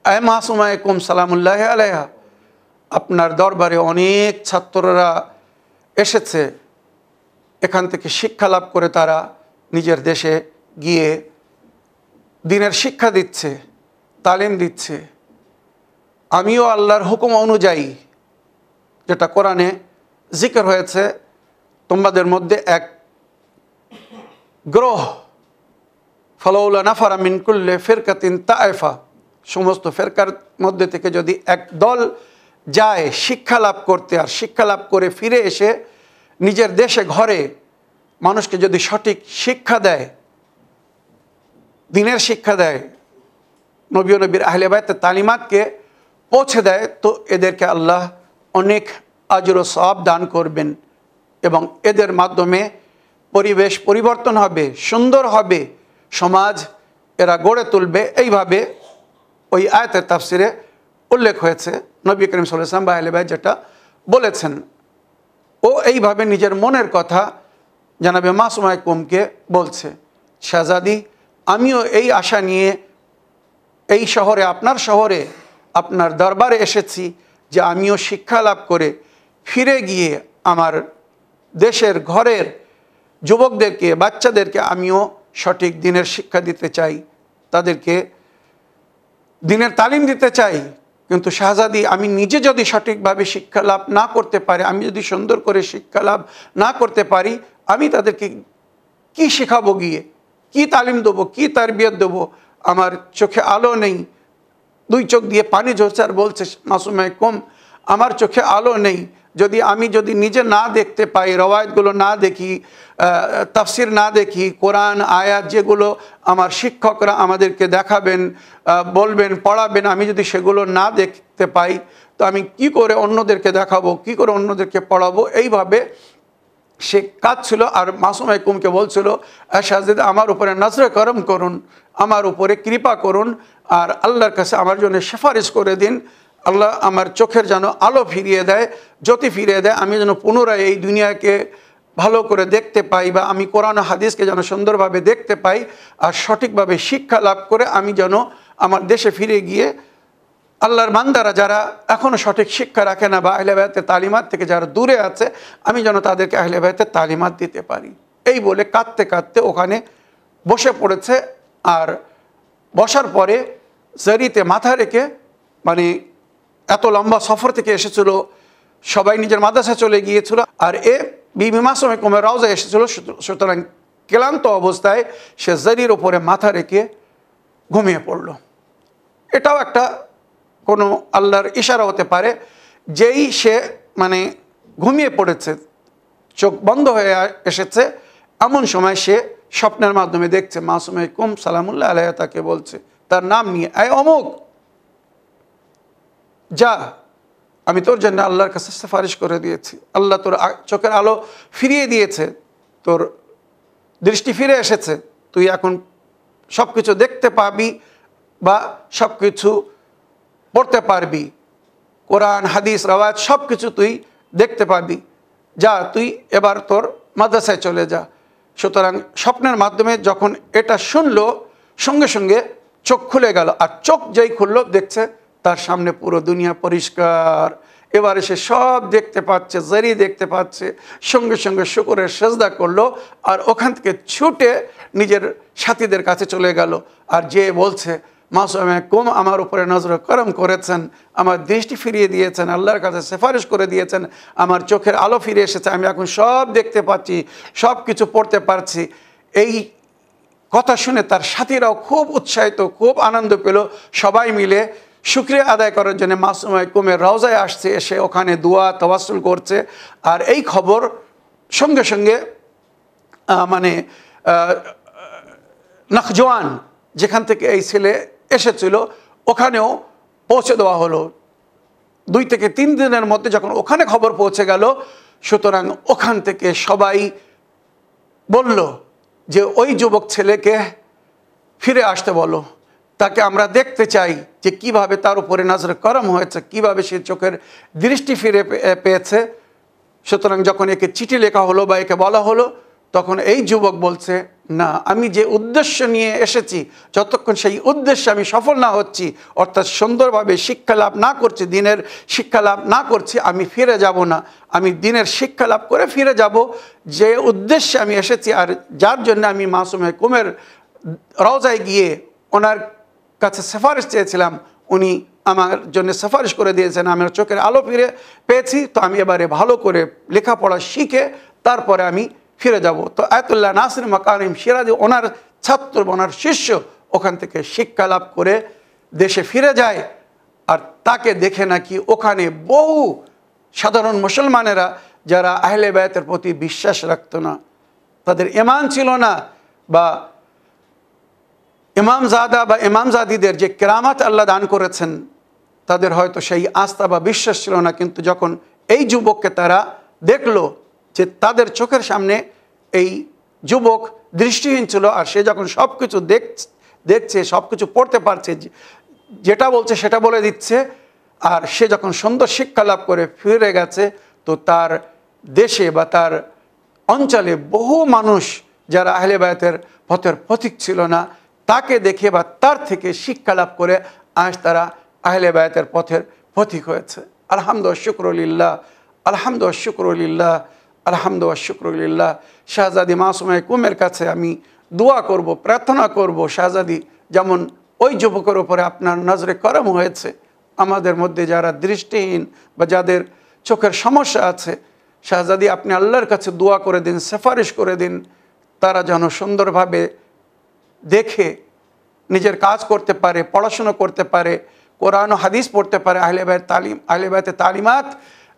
আয় মাসুমা কুম সালামুল্লাহ আলাইহা, আপনার দরবারে অনেক ছাত্ররা এসেছে, এখান থেকে শিক্ষা লাভ করে তারা নিজের দেশে গিয়ে দ্বীনের শিক্ষা দিচ্ছে, তালিম দিচ্ছে। আমিও আল্লাহর হুকুম অনুযায়ী, যেটা কোরআনে জিকির হয়েছে, তোমাদের মধ্যে এক গ্রহ ফালাউলা নাফারা মিন কুল্লি ফিরকাতিন তায়েফা, সমস্ত ফেরকার মধ্যে থেকে যদি এক দল যায় শিক্ষা লাভ করতে, আর শিক্ষা লাভ করে ফিরে এসে নিজের দেশে ঘরে মানুষকে যদি সঠিক শিক্ষা দেয়, দ্বীনের শিক্ষা দেয়, নবী ও নবীর আহলে বায়তের তালিমাতকে পৌঁছে দেয়, তো এদেরকে আল্লাহ অনেক আজর ও সওয়াব দান করবেন এবং এদের মাধ্যমে পরিবেশ পরিবর্তন হবে, সুন্দর হবে, সমাজ এরা গড়ে তুলবে। এইভাবে ওই আয়াতের তাফসিরে উল্লেখ হয়েছে, নবী করিম সাল্লাল্লাহু আলাইহি ওয়াসাল্লাম বা আহলে বায়ত যেটা বলেছেন। ও এইভাবে নিজের মনের কথা জানাবে মাসুমা কুমকে বলছে, শাহজাদি, আমিও এই আশা নিয়ে এই শহরে, আপনার শহরে, আপনার দরবারে এসেছি যে আমিও শিক্ষা লাভ করে ফিরে গিয়ে আমার দেশের ঘরের যুবকদেরকে, বাচ্চাদেরকে আমিও সঠিক দ্বীনের শিক্ষা দিতে চাই, তাদেরকে দ্বীনের তালিম দিতে চাই। কিন্তু শাহজাদি, আমি নিজে যদি সঠিকভাবে শিক্ষা লাভ না করতে পারি, আমি যদি সুন্দর করে শিক্ষা লাভ না করতে পারি, আমি তাদেরকে কি শেখাবো গিয়ে, কি তালিম দেবো, কি তারবিয়ত দেবো? আমার চোখে আলো নেই, দুই চোখ দিয়ে পানি ঝরছে। আর বলছে মাসুমা কুম, আমার চোখে আলো নেই, আমি যদি নিজে না দেখতে পাই, রওয়ায়াতগুলো না দেখি, তাফসির না দেখি, কোরআন আয়াত যেগুলো আমার শিক্ষকরা আমাদেরকে দেখাবেন, বলবেন, পড়াবেন, আমি যদি সেগুলো না দেখতে পাই, তো আমি কি করে অন্যদেরকে দেখাবো, কি করে অন্যদেরকে পড়াবো? এইভাবে সে কাজ ছিল। আর মাসুমা কুমকে বলছিল, শাহজাদা, আমার উপরে নজরে করম করুন, আমার উপরে কৃপা করুন, আর আল্লাহর কাছে আমার জন্য সুপারিশ করে দিন, আল্লাহ আমার চোখের যেন আলো ফিরিয়ে দেয়, জ্যোতি ফিরিয়ে দেয়, আমি যেন পুনরায় এই দুনিয়াকে ভালো করে দেখতে পাই, বা আমি কোরআন হাদিসকে যেন সুন্দরভাবে দেখতে পাই, আর সঠিকভাবে শিক্ষা লাভ করে আমি যেন আমার দেশে ফিরে গিয়ে আল্লাহর বান্দারা যারা এখনও সঠিক শিক্ষা রাখে না বা আহলে বায়তের তালিমাত থেকে যারা দূরে আছে, আমি যেন তাদেরকে আহলে বায়তের তালিমাত দিতে পারি। এই বলে কাঁদতে কাঁদতে ওখানে বসে পড়েছে। আর বসার পরে জারিতে মাথা রেখে, মানে এত লম্বা সফর থেকে এসেছিল, সবাই নিজের মাদ্রাসা চলে গিয়েছিল, আর বিবি মাসুমা কুমের রওজায় এসেছিল। সুতরাং ক্লান্ত অবস্থায় সে জারির ওপরে মাথা রেখে ঘুমিয়ে পড়ল। এটাও একটা কোনো আল্লাহর ইশারা হতে পারে। যেই সে মানে ঘুমিয়ে পড়েছে, চোখ বন্ধ হয়ে এসেছে, এমন সময় সে স্বপ্নের মাধ্যমে দেখছে মাসুমা কুম সালামুল্লাহ আলাইহা তাকে বলছে, তার নাম নিয়ে, আয় অমুক, যা, আমি তোর জন্য আল্লাহর কাছে সুপারিশ করে দিয়েছি, আল্লাহ তোর চোখের আলো ফিরিয়ে দিয়েছে, তোর দৃষ্টি ফিরে এসেছে, তুই এখন সব কিছু দেখতে পাবি বা সব কিছু পড়তে পারবি, কোরআন হাদিস রওয়ায়াত সব কিছু তুই দেখতে পাবি, যা, তুই এবার তোর মাদ্রাসায় চলে যা। সুতরাং স্বপ্নের মাধ্যমে যখন এটা শুনলো, সঙ্গে সঙ্গে চোখ খুলে গেল। আর চোখ যেই খুললো, দেখছে তার সামনে পুরো দুনিয়া পরিষ্কার, এবারে সে সব দেখতে পাচ্ছে, জারি দেখতে পাচ্ছে, সঙ্গে সঙ্গে শুকরের সেজদা করলো আর ওখান থেকে ছুটে নিজের সাথীদের কাছে চলে গেল। আর যে বলছে মাসুমে কুম আমার উপরে নজর করম করেছেন, আমার দৃষ্টি ফিরিয়ে দিয়েছেন, আল্লাহর কাছে সেফারিশ করে দিয়েছেন, আমার চোখের আলো ফিরে এসেছে, আমি এখন সব দেখতে পাচ্ছি, সব কিছু পড়তে পারছি। এই কথা শুনে তার সাথীরাও খুব উৎসাহিত, খুব আনন্দ পেল। সবাই মিলে শুকরিয়া আদায় করার জন্য মাসুমে কুমের রওজায় আসছে, এসে ওখানে দোয়া তাওয়াসুল করছে। আর এই খবর সঙ্গে সঙ্গে মানে নাখজওয়ান, যেখান থেকে এই ছেলে এসেছিল, ওখানেও পৌঁছে দেওয়া হলো। 2 থেকে 3 দিনের মধ্যে যখন ওখানে খবর পৌঁছে গেল, সুতরাং ওখান থেকে সবাই বলল যে ওই যুবক ছেলেকে ফিরে আসতে বলো, তাকে আমরা দেখতে চাই যে কিভাবে তার উপরে নজর করম হয়েছে, কিভাবে সে চোখের দৃষ্টি ফিরে পেয়েছে। সুতরাং যখন একে চিঠি লেখা হলো বা একে বলা হলো, তখন এই যুবক বলছে, না, আমি যে উদ্দেশ্য নিয়ে এসেছি, যতক্ষণ সেই উদ্দেশ্যে আমি সফল না হচ্ছি, অর্থাৎ সুন্দরভাবে শিক্ষা লাভ না করছি, দিনের শিক্ষা লাভ না করছি, আমি ফিরে যাব না। আমি দিনের শিক্ষা লাভ করে ফিরে যাব যে উদ্দেশ্যে আমি এসেছি। আর যার জন্য আমি মাসুমে কুমের রওজায় গিয়ে ওনার কাছে সেফারিশ চেয়েছিলাম, উনি আমার জন্য সেফারিশ করে দিয়েছেন, আমার চোখের আলো ফিরে পেয়েছি। তো আমি এবারে ভালো করে লেখাপড়া শিখে তারপরে আমি ফিরে যাব। তো আয়াতুল্লাহ নাসির মাকারিম সিরাজি, ওনার ছাত্র, ওনার শিষ্য, ওখান থেকে শিক্ষা লাভ করে দেশে ফিরে যায়। আর তাকে দেখে নাকি ওখানে বহু সাধারণ মুসলমানেরা, যারা আহলে বায়তের প্রতি বিশ্বাস রাখত না, তাদের ঈমান ছিল না, বা ইমামজাদা বা ইমামজাদিদের যে কেরামাত আল্লাহ দান করেছেন, তাদের হয়তো সেই আস্থা বা বিশ্বাস ছিল না। কিন্তু যখন এই যুবককে তারা দেখলো যে তাদের চোখের সামনে এই যুবক দৃষ্টিহীন ছিল, আর সে যখন সব কিছু দেখছে, সব কিছু পড়তে পারছে, যেটা বলছে সেটা বলে দিচ্ছে, আর সে যখন সুন্দর শিক্ষা লাভ করে ফিরে গেছে, তো তার দেশে বা তার অঞ্চলে বহু মানুষ যারা আহলে বায়তের পথের পথিক ছিল না, তাকে দেখে বা তার থেকে শিক্ষা লাভ করে আজ তারা আহলে বায়তের পথের পথিক হয়েছে। আলহামদুলিল্লাহ, শুকরুলিল্লাহ, আলহামদুলিল্লাহ, শুকরুলিল্লাহ, আলহামদুলিল্লাহ, শুকরুলিল্লাহ। শাহজাদি মাসুমে কুমের কাছে আমি দোয়া করব, প্রার্থনা করব, শাহজাদি যেমন ওই যুবকের উপরে আপনার নজরে করম হয়েছে, আমাদের মধ্যে যারা দৃষ্টিহীন বা যাদের চোখের সমস্যা আছে, শাহজাদি আপনি আল্লাহর কাছে দোয়া করে দিন, সেফারিশ করে দিন, তারা যেন সুন্দরভাবে দেখে নিজের কাজ করতে পারে, পড়াশুনো করতে পারে, কোরআন ও হাদিস পড়তে পারে, আহলে বায়তের তালিমাত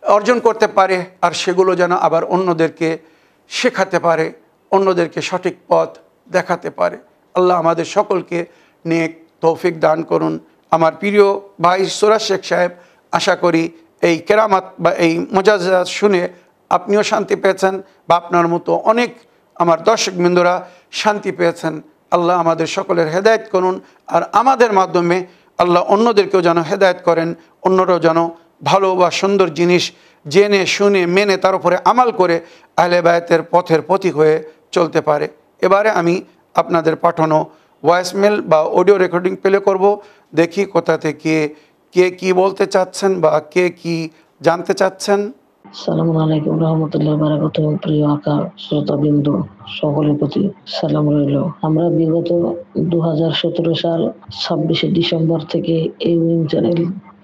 অর্জন করতে পারে, আর সেগুলো যেন আবার অন্যদেরকে শেখাতে পারে, অন্যদেরকে সঠিক পথ দেখাতে পারে। আল্লাহ আমাদের সকলকে নেক তৌফিক দান করুন। আমার প্রিয় ভাই সুরাজ শেখ সাহেব, আশা করি এই কেরামাত বা এই মুজাজ্জাত শুনে আপনিও শান্তি পেয়েছেন, বা আপনার মতো অনেক আমার দর্শকবৃন্দরা শান্তি পেয়েছেন। আল্লাহ আমাদের সকলের হেদায়েত করুন, আর আমাদের মাধ্যমে আল্লাহ অন্যদেরকেও যেন হেদায়েত করেন, অন্যরাও যেন ভালো বা সুন্দর জিনিস জেনে শুনে মেনে তার উপরে আমাল করে আহলে বায়তের পথের পথিক হয়ে চলতে পারে। এবারে আমি আপনাদের পাঠানো ভয়েসমেল বা অডিও রেকর্ডিং প্লে করব। দেখি কোথা থেকে কে কি বলতে চাচ্ছেন বা কে কি জানতে চাচ্ছেন। সালামু আলাইকুম রহমতুল্লাহ বারাকাতুহু। প্রিয় আকা শ্রোতাবিন্দু সকলের প্রতি সালাম রইল। আমরা বিগত 2017 সাল 26শে ডিসেম্বর থেকে এই উইং চ্যানেল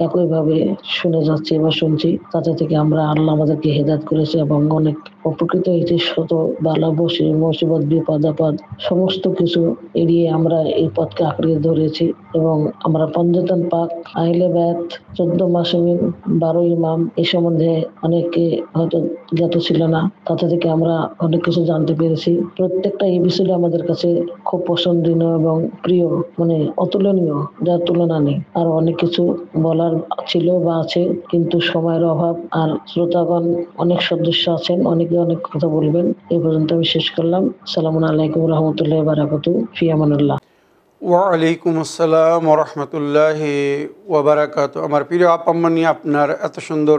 একইভাবে শুনে যাচ্ছি বা শুনছি। তাতে থেকে আমরা আল্লাহ আমাদেরকে হেদায়েত করেছে এবং অনেক উপকৃত হয়েছি। শত বালা বসে মুসিবত বিপদ আপদ সমস্ত কিছু এড়িয়ে আমরা এই পথকে আঁকড়ে ধরেছি, এবং আমরা পঞ্জতন পাক আহলে বায়াত 14 মাসুমিন 12 ইমাম এই সম্বন্ধে অনেকে হয়তো জ্ঞাত ছিল না। তাতে থেকে আমরা অনেক কিছু জানতে পেরেছি। প্রত্যেকটা এপিসোড আমাদের কাছে খুব পছন্দনীয় এবং প্রিয়, মানে অতুলনীয়, যার তুলনা নেই। আর অনেক কিছু বলার ছিল বা আছে, কিন্তু সময়ের অভাব, আর শ্রোতাগণ অনেক সদস্য আছেন, অনেকে অনেক কথা বলবেন। এই পর্যন্ত আমি শেষ করলাম। সালামু আলাইকুম রহমতুল্লাহ বারাকাতুহু। ফি আমানুল্লাহ। ওয়ালাইকুম আসসালাম ওরহমতুল্লাহি ওবরাকাতুহু। আমার প্রিয় আপাম্মানি, আপনার এত সুন্দর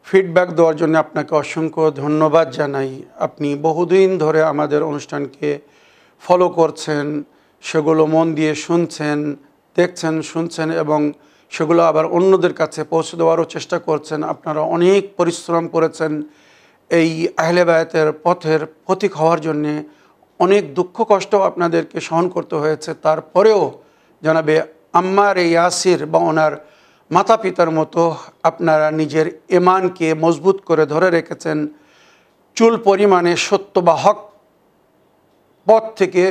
ফিডব্যাক দেওয়ার জন্য আপনাকে অসংখ্য ধন্যবাদ জানাই। আপনি বহুদিন ধরে আমাদের অনুষ্ঠানকে ফলো করছেন, সেগুলো মন দিয়ে শুনছেন, দেখছেন, শুনছেন এবং সেগুলো আবার অন্যদের কাছে পৌঁছে দেওয়ারও চেষ্টা করছেন। আপনারা অনেক পরিশ্রম করেছেন এই আহলে বায়াতের পথের পথিক হওয়ার জন্যে, অনেক দুঃখ কষ্ট আপনাদেরকে সহন করতে হয়েছে। তারপরেও জানাবে আম্মার ইয়াসির বা ওনার মাতা পিতার মতো আপনারা নিজের ইমানকে মজবুত করে ধরে রেখেছেন। চুল পরিমাণে সত্য বা হক পথ থেকে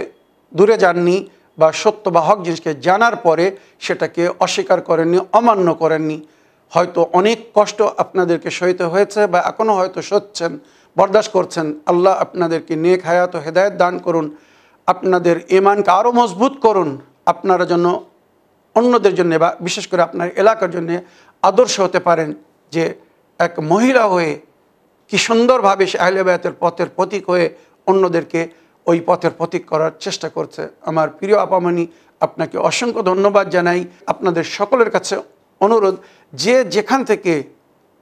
দূরে যাননি, বা সত্য বা হক জিনিসকে জানার পরে সেটাকে অস্বীকার করেননি, অমান্য করেননি। হয়তো অনেক কষ্ট আপনাদেরকে সইতে হয়েছে বা এখনও হয়তো সচ্ছেন, বরদাস্ত করছেন। আল্লাহ আপনাদেরকে নেক হায়াত ও হেদায়েত দান করুন, আপনাদের ঈমানকে আরও মজবুত করুন। আপনারা যেন অন্যদের জন্য বা বিশেষ করে আপনার এলাকার জন্য আদর্শ হতে পারেন, যে এক মহিলা হয়ে কি সুন্দরভাবে সে আহলে বায়াতের পথের প্রতীক হয়ে অন্যদেরকে ওই পথের প্রতীক করার চেষ্টা করছে। আমার প্রিয় আপামনি, আপনাকে অসংখ্য ধন্যবাদ জানাই। আপনাদের সকলের কাছে অনুরোধ, যে যেখান থেকে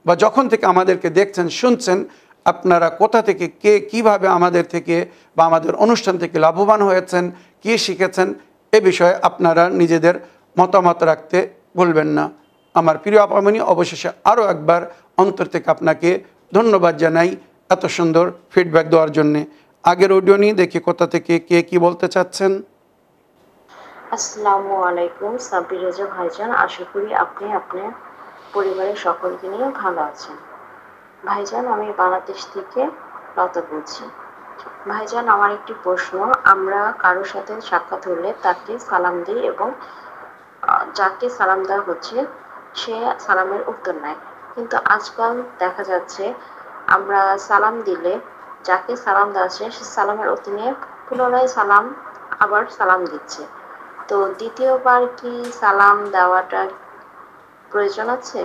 বা যখন থেকে আমাদেরকে দেখছেন শুনছেন, আপনারা কোথা থেকে কে কিভাবে আমাদের থেকে বা আমাদের অনুষ্ঠান থেকে লাভবান হয়েছেন, কী শিখেছেন, এ বিষয়ে আপনারা নিজেদের মতামত রাখতে ভুলবেন না। আমার প্রিয় আপামনি, অবশেষে আরও একবার অন্তর থেকে আপনাকে ধন্যবাদ জানাই এত সুন্দর ফিডব্যাক দেওয়ার জন্যে। আগের অডিও নিয়ে দেখি কোথা থেকে কে কি বলতে চাচ্ছেন। আসসালামু আলাইকুম সাব্বির রেজা ভাইজান, আশা করি আপনি আপনার পরিবারের সকলকে নিয়ে ভালো আছেন। ভাইজান, আমি বাংলাদেশ থেকে লতা বলছি। ভাইজান, আমার একটি প্রশ্ন। আমরা কারোর সাথে সাক্ষাৎ হলে তাকে সালাম দিই এবং যাকে সালাম দেওয়া হচ্ছে সে সালামের উত্তর নেয়, কিন্তু আজকাল দেখা যাচ্ছে আমরা সালাম দিলে যাকে সালাম দেওয়া হচ্ছে সে সালামের উত্তর নিয়ে পুনরায় আবার সালাম দিচ্ছে। তো দ্বিতীয়বার কি সালাম দেওয়াটা প্রয়োজন আছে?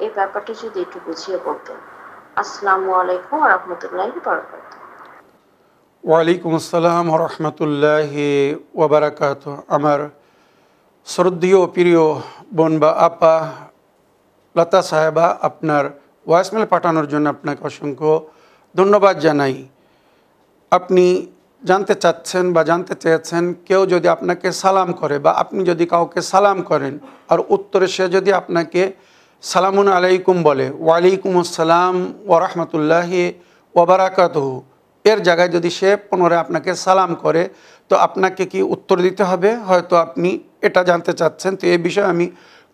এই ব্যাপারটা যদি একটু বুঝিয়ে বলতেন। আসসালামু আলাইকুম ওয়া রাহমাতুল্লাহি ওয়া বারাকাতুহু। ওয়ালাইকুম আসসালাম রহমতুল্লাহি ওবরাকাত। আমার শ্রদ্ধেয় প্রিয় বোন বা আপা লতা সাহেবা, আপনার ভয়েসমেল পাঠানোর জন্য আপনাকে অসংখ্য ধন্যবাদ জানাই। আপনি জানতে চাচ্ছেন বা জানতে চেয়েছেন, কেউ যদি আপনাকে সালাম করে বা আপনি যদি কাউকে সালাম করেন আর উত্তরে সে যদি আপনাকে সালামুন আলাইকুম বলে, ওয়ালাইকুম আসসালাম ওয়া রাহমাতুল্লাহি ওয়া বারাকাতুহু, এর জায়গায় যদি সে পুনরায় আপনাকে সালাম করে, তো আপনাকে কি উত্তর দিতে হবে? হয়তো আপনি এটা জানতে চাচ্ছেন। তো এই বিষয়ে আমি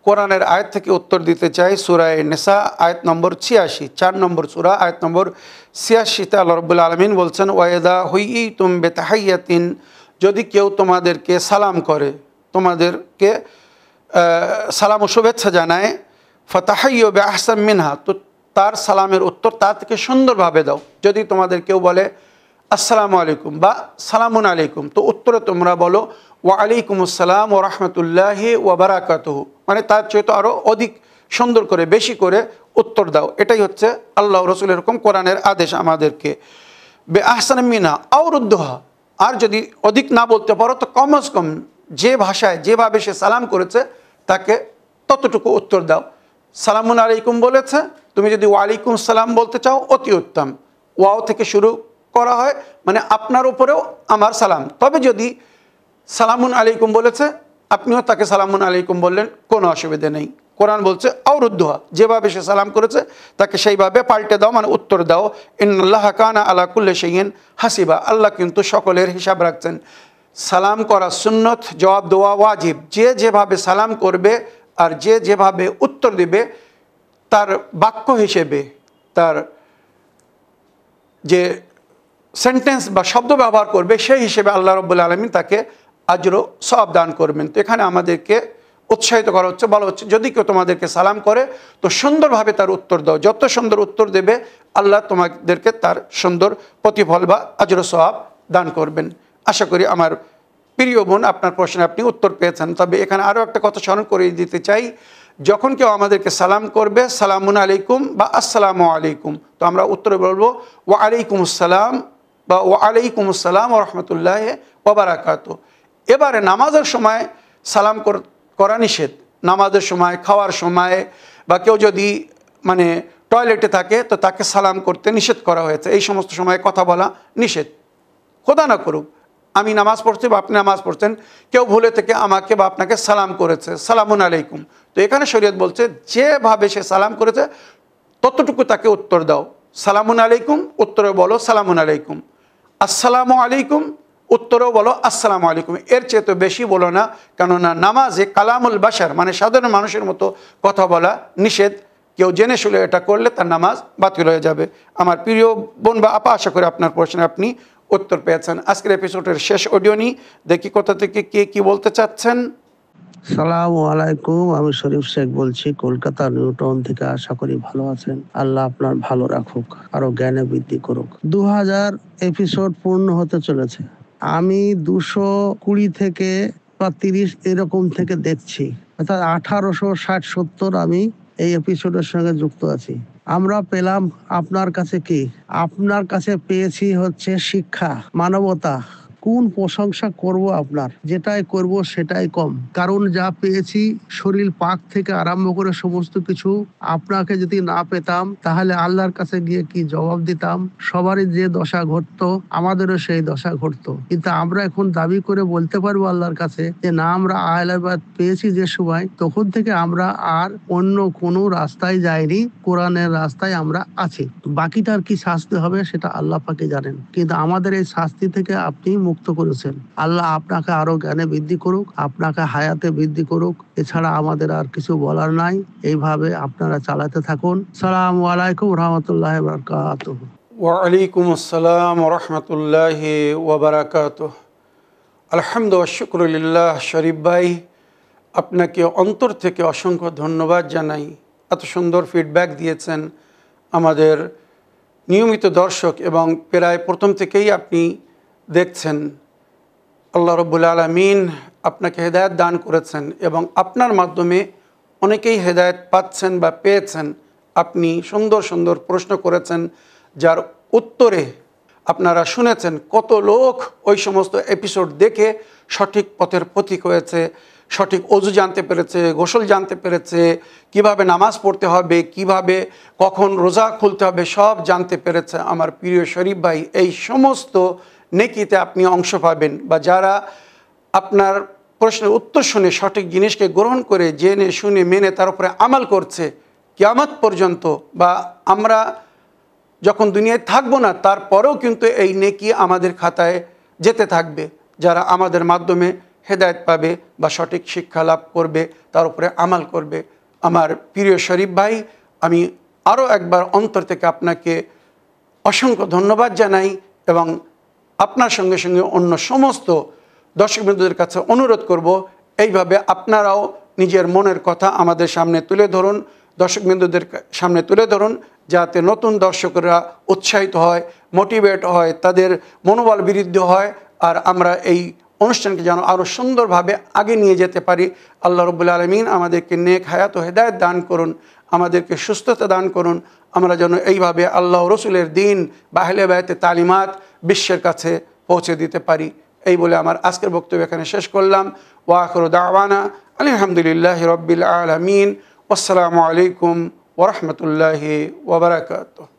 কোরআনের আয়াত থেকে উত্তর দিতে চাই। সূরা নিসা আয়াত নম্বর 86, 4 নম্বর সূরা আয়াত নম্বর 86তে আল্লাহ রাব্বুল আলামিন বলছেন, ওয়াইদা হুইইতুম বিতাহিয়াতিন, যদি কেউ তোমাদেরকে সালাম করে, তোমাদেরকে সালাম ও শুভেচ্ছা জানায়, ফাতাহাইয়ু বিআহসান মিনহা, তো তার সালামের উত্তর তার থেকে সুন্দরভাবে দাও। যদি তোমাদের কেউ বলে আসসালামু আলাইকুম বা সালামুন আলাইকুম, তো উত্তরে তোমরা বলো ওয়া আলাইকুম আসসালাম ওয়া রাহমাতুল্লাহি ওয়া বারাকাতুহু, মানে তার চেয়ে তো আরও অধিক সুন্দর করে বেশি করে উত্তর দাও। এটাই হচ্ছে আল্লাহ রসুল এরকম কোরআনের আদেশ আমাদেরকে। বে আহসান মিনা আওরুদ্দোহা, আর যদি অধিক না বলতে পারো তো কমস কম যে ভাষায় যেভাবে সে সালাম করেছে তাকে ততটুকু উত্তর দাও। সালামুন আলাইকুম বলেছে, তুমি যদি ওয়ালাইকুম সালাম বলতে চাও অতি উত্তম। ওয়াও থেকে শুরু করা হয়, মানে আপনার উপরেও আমার সালাম। তবে যদি সালামুন আলাইকুম বলেছে, আপনিও তাকে সালামুন আলাইকুম বললেন, কোনো অসুবিধা নেই। কোরআন বলছে আওরুদ্দোহা, যেভাবে সে সালাম করেছে তাকে সেইভাবে পাল্টে দাও, মানে উত্তর দাও। ইন্নাল্লাহা কানা আলা কুল্লি শাইইন হাসিবা, আল্লাহ কিন্তু সকলের হিসাব রাখছেন। সালাম করা সুন্নত, জবাব দেওয়া ওয়াজিব। যে যেভাবে সালাম করবে আর যে যেভাবে উত্তর দেবে, তার বাক্য হিসেবে, তার যে সেন্টেন্স বা শব্দ ব্যবহার করবে, সেই হিসেবে আল্লাহ রাব্বুল আলামিন তাকে আজর ও সওয়াব দান করবেন। তো এখানে আমাদেরকে উৎসাহিত করা হচ্ছে, বলা হচ্ছে যদি কেউ তোমাদেরকে সালাম করে তো সুন্দরভাবে তার উত্তর দাও। যত সুন্দর উত্তর দেবে আল্লাহ তোমাদেরকে তার সুন্দর প্রতিফল বা আজর ও সওয়াব দান করবেন। আশা করি আমার প্রিয় বোন আপনার প্রশ্নে আপনি উত্তর পেয়েছেন। তবে এখানে আরও একটা কথা স্মরণ করিয়ে দিতে চাই, যখন কেউ আমাদেরকে সালাম করবে সালামুন আলাইকুম বা আসসালামু আলাইকুম, তো আমরা উত্তরে বলবো ওয়া আলাইকুম আসসালাম বা ওয়া আলাইকুম আসসালাম ওয়া রাহমাতুল্লাহি ওয়া বারাকাতুহু। এবারে নামাজের সময় সালাম করা নিষেধ। নামাজের সময়, খাওয়ার সময়, বা কেউ যদি মানে টয়লেটে থাকে তো তাকে সালাম করতে নিষেধ করা হয়েছে। এই সমস্ত সময়ে কথা বলা নিষেধ। খোদা না করুক আমি নামাজ পড়ছি বা আপনি নামাজ পড়ছেন, কেউ ভুলে থেকে আমাকে বা আপনাকে সালাম করেছে, সালামুন আলাইকুম। তো এখানে শরীয়ত বলছে যেভাবে সে সালাম করেছে ততটুকু তাকে উত্তর দাও। সালামুন আলাইকুম, উত্তরে বলো সালামুন আলাইকুম। আসসালামু আলাইকুম, উত্তরেও বলো আসসালামু আলাইকুম। এর চেয়ে তো বেশি বলো না, কেননা নামাজে কালামুল বাশার মানে সাধারণ মানুষের মতো কথা বলা নিষেধ। কেউ জেনে শুনে এটা করলে তার নামাজ বাতিল হয়ে যাবে। আমার প্রিয় বোন বা আপা, আশা করি আপনার প্রশ্নে আপনি উত্তর পেয়েছেন। আজকের এপিসোডের শেষ অডিও নিই, দেখি কোথা থেকে কে কি বলতে চাচ্ছেন। সালামু আলাইকুম, আমি শরীফ শেখ বলছি কলকাতা নিউ টাউন থেকে। আশা করি ভালো আছেন। আল্লাহ আপনার ভালো রাখুক, আরো জ্ঞানে বৃদ্ধি করুক। 2000 এপিসোড পূর্ণ হতে চলেছে। আমি 220 থেকে বা 30 এরকম থেকে দেখছি, অর্থাৎ 1860-70 আমি এই এপিসোডের সঙ্গে যুক্ত আছি। আমরা পেলাম আপনার কাছে কি? আপনার কাছে পেয়েছি হচ্ছে শিক্ষা, মানবতা। কোন প্রশংসা করব আপনার? যেটাই করব সেটাই কম, কারণ যা পেয়েছি শরীর পাক থেকে আরম্ভ করে সমস্ত কিছু, আপনাকে যদি না পেতাম তাহলে আল্লাহর কাছে গিয়ে কি জবাব দিতাম? সবারই যে দশা ঘটতো আমাদেরও সেই দশা ঘটতো, কিন্তু আমরা এখন দাবি করে বলতে পারবো আল্লাহর কাছে যে না, আমরা আহলাবাদ পেয়েছি যে সময়, তখন থেকে আমরা আর অন্য কোনো রাস্তায় যাইনি, কোরআনের রাস্তায় আমরা আছি। বাকিটার কি শাস্তি হবে সেটা আল্লাহ পাকে জানেন, কিন্তু আমাদের এই শাস্তি থেকে আপনি মুক্ত করেছেন। আল্লাহ আপনাকে আরো জ্ঞানে বৃদ্ধি করুক, আপনাকে হায়াতে বৃদ্ধি করুক। এছাড়া আমাদের আর কিছু বলার নাই। এইভাবে আপনারা চালাতে থাকুন। সালামু আলাইকুম রহমতুল্লাহ বারাকাতুহু। ওয়ালাইকুম আসসালাম রহমতুল্লাহি ওবরাকাতুহ। আলহামদুলিল্লাহ, শুকরুলিল্লাহ। শরীফ ভাই, আপনাকে অন্তর থেকে অসংখ্য ধন্যবাদ জানাই। এত সুন্দর ফিডব্যাক দিয়েছেন আমাদের নিয়মিত দর্শক, এবং প্রায় প্রথম থেকেই আপনি দেখছেন। আল্লাহ রব্বুল আলামিন আপনাকে হেদায়েত দান করেছেন এবং আপনার মাধ্যমে অনেকেই হেদায়েত পাচ্ছেন বা পেয়েছেন। আপনি সুন্দর সুন্দর প্রশ্ন করেছেন, যার উত্তরে আপনারা শুনেছেন কত লোক ওই সমস্ত এপিসোড দেখে সঠিক পথের পথিক হয়েছে, সঠিক অজু জানতে পেরেছে, গোসল জানতে পেরেছে, কিভাবে নামাজ পড়তে হবে, কিভাবে কখন রোজা খুলতে হবে, সব জানতে পেরেছে। আমার প্রিয় শরীফ ভাই, এই সমস্ত নেকিতে আপনি অংশ পাবেন, বা যারা আপনার প্রশ্নের উত্তর শুনে সঠিক জিনিসকে গ্রহণ করে জেনে শুনে মেনে তার উপরে আমাল করছে, কিয়ামত পর্যন্ত বা আমরা যখন দুনিয়ায় থাকবো না তারপরেও কিন্তু এই নেকি আমাদের খাতায় যেতে থাকবে। যারা আমাদের মাধ্যমে হেদায়েত পাবে বা সঠিক শিক্ষা লাভ করবে, তার উপরে আমাল করবে। আমার প্রিয় শরীফ ভাই, আমি আরও একবার অন্তর থেকে আপনাকে অসংখ্য ধন্যবাদ জানাই, এবং আপনার সঙ্গে সঙ্গে অন্য সমস্ত দর্শকবৃন্দদের কাছে অনুরোধ করব, এইভাবে আপনারাও নিজের মনের কথা আমাদের সামনে তুলে ধরুন, দর্শকবৃন্দদের সামনে তুলে ধরুন, যাতে নতুন দর্শকরা উৎসাহিত হয়, মোটিভেট হয়, তাদের মনোবল বৃদ্ধি হয়, আর আমরা এই অনুষ্ঠানকে যেন আরও সুন্দরভাবে আগে নিয়ে যেতে পারি। আল্লাহ রব্বুল আলামিন আমাদেরকে নেক হায়াত ও হেদায়েত দান করুন, আমাদেরকে সুস্থতা দান করুন। আমরা যেন এইভাবে আল্লাহ রসুলের দিন বা আহলে বায়তের তালিমাত বিশ্বের কাছে পৌঁছে দিতে পারি। এই বলে আমার আজকের বক্তব্য এখানে শেষ করলাম। ওয়া আখিরু দাওয়ানা আলহামদুলিল্লাহি রাব্বিল আলামিন। আসসালামু আলাইকুম ওয়া রাহমাতুল্লাহি ওয়া বারাকাতুহু।